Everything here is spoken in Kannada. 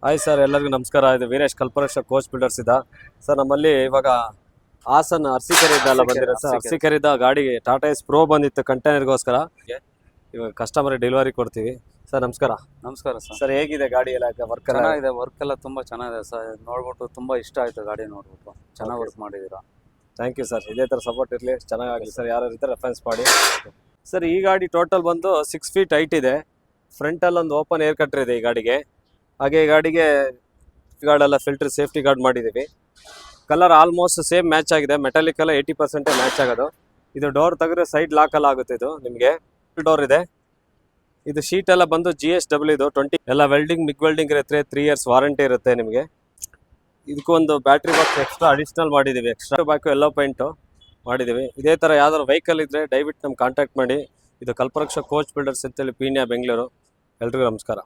ಹಾಯ್ ಸರ್, ಎಲ್ಲರಿಗೂ ನಮಸ್ಕಾರ. ಇದು ವೀರೇಶ್ ಕಲ್ಪವೃಕ್ಷ ಕೋಚ್ ಬಿಲ್ಡರ್ಸ್ ಇದ್ದ ಸರ್. ನಮ್ಮಲ್ಲಿ ಇವಾಗ ಹಾಸನ್ ಅರಸೀಕೆರೆ ಎಲ್ಲ ಬಂದಿರೋ ಸರ್. ಅರಸೀಕೆರೆದ ಗಾಡಿ ಟಾಟಾ ಎಸ್ ಪ್ರೋ ಬಂದಿತ್ತು ಕಂಟೈನರ್ಗೋಸ್ಕರ. ಇವಾಗ ಕಸ್ಟಮರ್ ಡೆಲಿವರಿ ಕೊಡ್ತೀವಿ ಸರ್. ನಮಸ್ಕಾರ. ನಮಸ್ಕಾರ ಸರ್. ಸರ್ ಹೇಗಿದೆ ಗಾಡಿ ಎಲ್ಲ? ವರ್ಕ್ ಚೆನ್ನಾಗಿದೆ, ವರ್ಕ್ ಎಲ್ಲ ತುಂಬಾ ಚೆನ್ನಾಗಿದೆ ಸರ್. ನೋಡ್ಬಿಟ್ಟು ತುಂಬಾ ಇಷ್ಟ ಆಯ್ತು ಗಾಡಿ ನೋಡ್ಬಿಟ್ಟು. ಚೆನ್ನಾಗಿ ವರ್ಕ್ ಮಾಡಿದ್ದೀರಾ. Thank you sir. ಇದೇ ಥರ ಸಪೋರ್ಟ್ ಇರಲಿ, ಚೆನ್ನಾಗಾಗಲಿ ಸರ್. ಯಾರು ಇರ್ತಾರೆ ರೆಫರೆನ್ಸ್ ಮಾಡಿ ಸರ್. ಈ ಗಾಡಿ ಟೋಟಲ್ ಬಂದು 6 ಫೀಟ್ ಹೈಟ್ ಇದೆ. ಫ್ರಂಟಲ್ಲಿ ಒಂದು ಓಪನ್ ಏರ್ ಕಟ್ರ್ ಇದೆ ಈ ಗಾಡಿಗೆ. ಹಾಗೆ ಈ ಗಾಡಿಗೆ ಗಾರ್ಡೆಲ್ಲ ಫಿಲ್ಟರ್ ಸೇಫ್ಟಿ ಗಾರ್ಡ್ ಮಾಡಿದ್ದೀವಿ. ಕಲರ್ ಆಲ್ಮೋಸ್ಟ್ ಸೇಮ್ ಮ್ಯಾಚ್ ಆಗಿದೆ. ಮೆಟಾಲಿಕ್ ಎಲ್ಲ 80% ಮ್ಯಾಚ್ ಆಗೋದು. ಇದು ಡೋರ್ ತೆಗೆದ್ರೆ ಸೈಡ್ ಲಾಕಲ್ಲಿ ಆಗುತ್ತೆ. ಇದು ನಿಮಗೆ ಡೋರ್ ಇದೆ. ಇದು ಶೀಟ್ ಎಲ್ಲ ಬಂದು GSW ಇದು 20 ಎಲ್ಲ ವೆಲ್ಡಿಂಗ್ ಮಿಗ್ ವೆಲ್ಡಿಂಗ್ ಇರುತ್ತೆ. 3 ಇಯರ್ಸ್ ವಾರಂಟಿ ಇರುತ್ತೆ ನಿಮಗೆ. ಇದಕ್ಕೂ ಒಂದು ಬ್ಯಾಟ್ರಿ ಬಾಕ್ಸ್ ಎಕ್ಸ್ಟ್ರಾ ಅಡಿಷ್ನಲ್ ಮಾಡಿದ್ದೀವಿ. ಎಕ್ಸ್ಟ್ರಾ ಬ್ಯಾಕು ಎಲ್ಲೋ ಪೈಂಟು ಮಾಡಿದ್ದೀವಿ. ಇದೇ ಥರ ಯಾವ್ದಾದ್ರು ವೆಹಿಕಲ್ ಇದ್ದರೆ ದಯವಿಟ್ಟು ನಮ್ಗೆ ಕಾಂಟ್ಯಾಕ್ಟ್ ಮಾಡಿ. ಇದು ಕಲ್ಪವೃಕ್ಷ ಕೋಚ್ ಬಿಲ್ಡರ್ಸ್ ಅಂತೇಳಿ ಪೀಣ್ಯ, ಬೆಂಗಳೂರು. ಎಲ್ರಿಗೂ ನಮಸ್ಕಾರ.